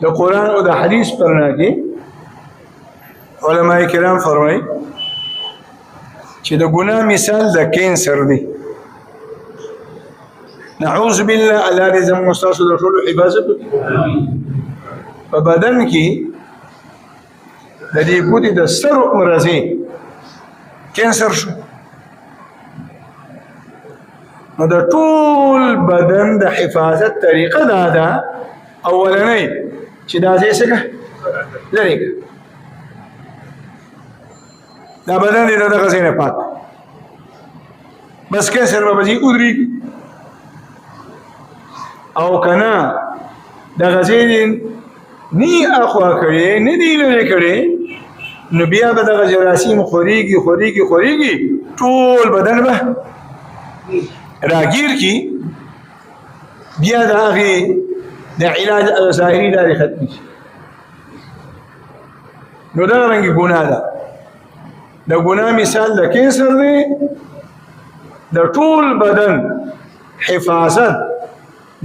د قرآن او د حدیث پرنا کې علماء کرام فرمایي چې د ګناه مثال د کینسر دی. نعوذ بالله الله دې زموږ استاسو د ټولو حفاظت وکړي. په بدن کې د دې ګوتې د سرو مرضی کینسر شو نو د ټول بدن د حفاظت طریقه دا ده اولنۍ چې دا ځای څه لرې کړه دا بدن دې دغه ځای نه پاک بس کینسر به ځي ودرېږي او که نه دغه ځای دې نی اخوا کړې نه دې لرې کړې نو بیا به دغه جراثیم خورېږي ټول بدن به راگیر کی بیا د هغې د علاج ظاهري لارې ختمې شي. نو دغه رنګې ګناه ده. د ګناه مثال د کینسر دی. د ټول بدن حفاظت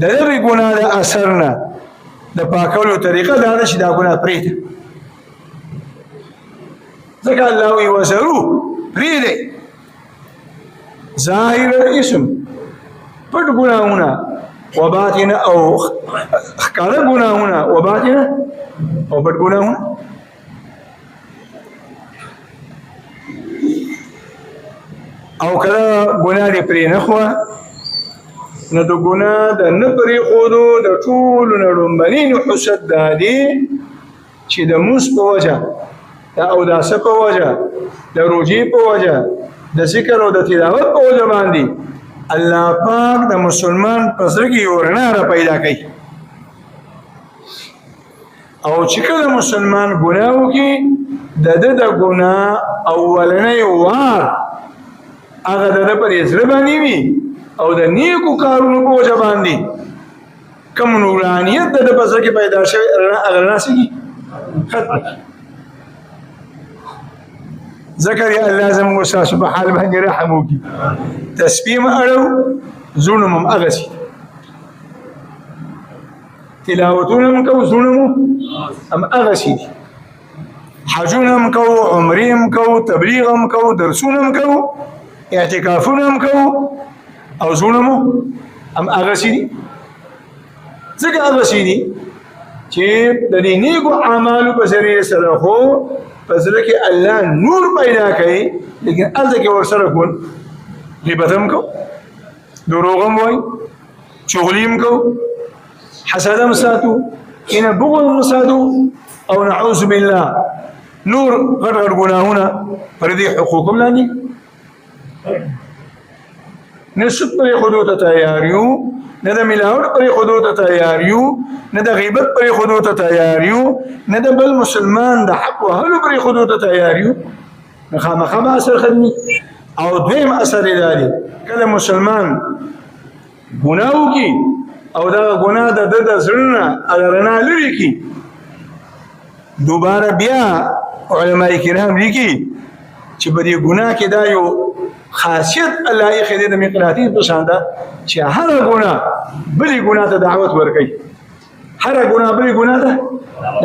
د دغې ګناه د اثر نه د پاکولو طریقه دا ده چې دا ګناه پرېږده. ځکه الله وایي وذروه پرېږدئ ظاهر اسم پټ ګناهونه و باطن او ښکاره ګناهونه و باطن او پټ ګناهونه. او کله ګناه دې پرې نه ښوه نو د ګناه د نه پرېښودو د ټولو نه لومړني نحوست دا دي چې د مونځ په وجه د اوداسه په وجه د روژې په وجه د ذکر او د تلاوت په وجه باندې الله پاک د مسلمان په زړه کې یو رڼا را پیدا کوي. او چې کله مسلمان ګناه وکړي د ده د ګناه اولنی وار هغه د ده پر زړه باندې وي او د نیکو کارونو په وجه باندې کوم نورانیت د ده په زړه کې پیدا شوی هغه رڼا څه کړي ختمه کړي. ذکر یا الله زموږ ستاسو په حال باندې رحم وکړي. تسبیح م اړو زړونه مو هغسې تلاوتونه م کوو زړونه مو هم هغسې دي. حجونه م کوو عمرې م کوو تبلیغ م کوو درسونه م کوو اعتکافونه م کوو او زړونه مو هم هغسې دي. ځکه هغسې دي چې د دې نیکو اعمالو په ذریعې سره خو په زړه کې الله نور پیدا کوي لیکن هلته کې ورسره کول غیبت هم کوو دروغ هم وایي چغلي هم کوو حسد هم ساتو کینه بغض هم ساتو او نعوذ بالله نور غټ غټ ګناهونه پر دې حقوق هم لاندې نه سود پرېښودو ته تیار یو نه د ملاوټ پرېښودو ته تیار یو نه د غیبت پرېښودو ته تیار یو نه د بل مسلمان د حق وهلو پرېښودو ته تیار یو نو خامخا به اثر ختمي. او دویم اثر یې دا دی کله مسلمان ګناه وکړي او دغه ګناه د ده د زړه نه هغه رڼا لرې کړي دوباره بیا علماء کرام لیکي چې په دې ګناه کې دا یو خاصیت الله یې ښیي د مقناطیس په شان ده چې هره ګناه بلې ګناه ته دعوت ورکوي. هره ګناه بلې ګناه ته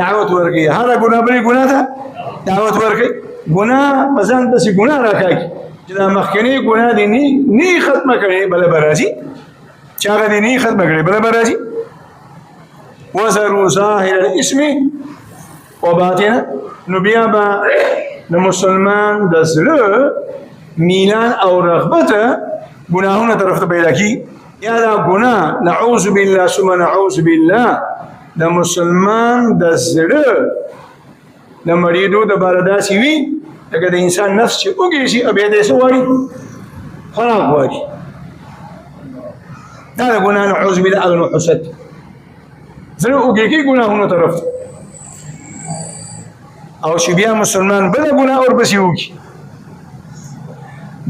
دعوت ورکوي. هره ګناه بلې ګناه ته دعوت ورکوي. ګناه په ځان پسې ګناه راکاږي چې دا مخکنۍ ګناه دې نه ختمه کړې بله به راځي چې هغه دې نه ختمه کړې بله به راځي. وذروا ظاهر الاسم وباطنه نو بیا به د مسلمان د زړه میلان او رغبت ګناهونه طرف ته پیدا کی. یا دا ګناه نعوذ بالله ثم نعوذ بالله د مسلمان د زړه د مریدو د باره داسې وي لکه د انسان نفس چې وږی شي بیا دی څه غواړي خوراک غواړي. دا د ګناه نعوذ بالله هغه نحوست زړه وږی کوي ګناهونو طرف ته او چې بیا مسلمان بله ګناه ورپسې وکړي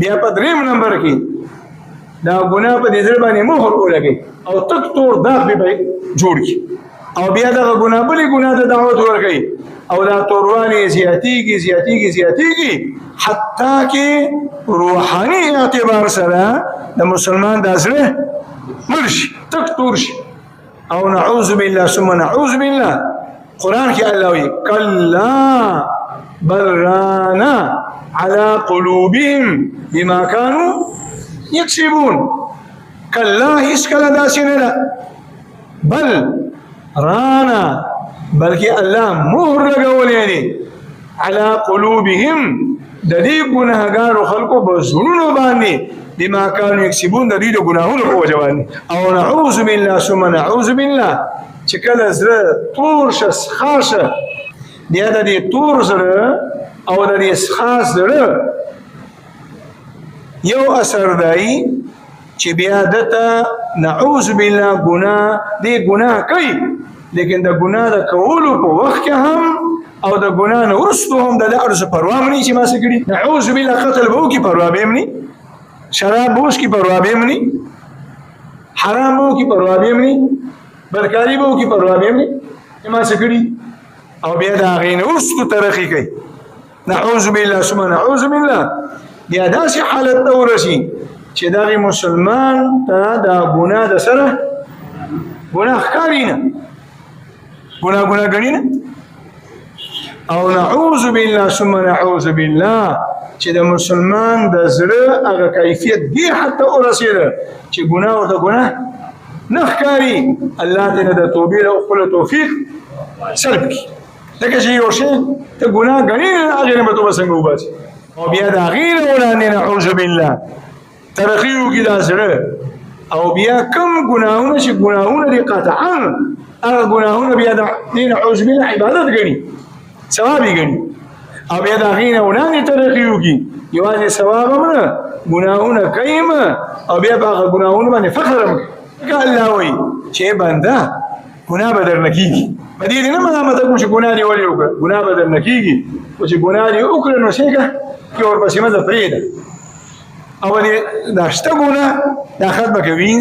بیا په دریم نمبر کې دا ګناه په دې زړه باندې مهر ولګي او تک تور داغ به جوړ کړي او بیا دغه ګناه بلې ګناه ته دعوت ورکوي او دا توروالي زیاتېږي حتی کې روحاني اعتبار سره د مسلمان دا زړه مړ شي تک تور شي او نعوذ بالله ثم نعوذ بالله قرآن کې الله وی کلا بل رانا على قلوبهم بما كانوا يكسبون کلا هیڅ کله داسې نه ده بل رانا بلکې الله مهر لګولی دی على قلوبهم د دې ګناهګارو خلکو په زړونو باندې بما كانوا يكسبون د دې د ګناهونو په وجه باندې او نعوذ بالله ثم نعوذ بالله چې کله زړه تور شه سخا شه بیا د دې تور زړه او د دې سخا زړه یو اثر دی چې بیا دته نعوذ بالله ګناه دې ګناه کوي لیکن د ګناه د کولو په وخت کې هم او د ګناه نه وروسته هم د ارزه پروا مني چې ما څه کړي نعوذ بالله قتل به وکړي پروا به مني شراب به وڅښي پروا به مني حرام به وکړي پروا به مني بدکاري به وکړي پروا به مني چې ما څه کړي او بیا د هغې نه وروسته ترقي کوي نعوذ بالله ثم نعوذ بالله بیا داسې حالت ته ورسي چې دغه مسلمان ته دا ګناه د سره ګناه ښکاري نه ګناه ګڼي نه او نعوذ بالله ثم نعوذ بالله چې د مسلمان د زړه هغه کیفیت دی حتی ورسېده چې ګناه ورته ګناه نه ښکاري الله دې نه د توبې او خپل توفیق سلب کړي لکه چې یو شی ته ګناه ګڼي هغې نه به توبه څنګه وباسي او بیا د هغې نه وړاندې نعوذ بالله ترقي وکړي دا زړه او بیا کوم ګناهونه چې ګناهونه دي قطعا هغه ګناهونه بیا د دې نعوذ بالله عبادت ګڼي ثواب یې ګڼي او بیا د هغې نه وړاندې ترقي وکړي یوازې ثواب هم نه ګناهونه کوي هم او بیا په هغه ګناهونو باندې فخر هم کوي الله وایي چې بنده ګناه به درنه کېږي په دې نه ملامته کوم چې ګناه دې ولې وکړه ګناه به درنه کېږي خو چې ګناه دې وکړه نو څه کړه کې ورپسې مزه پرېږده او دا شته ګناه دا ختمه کوي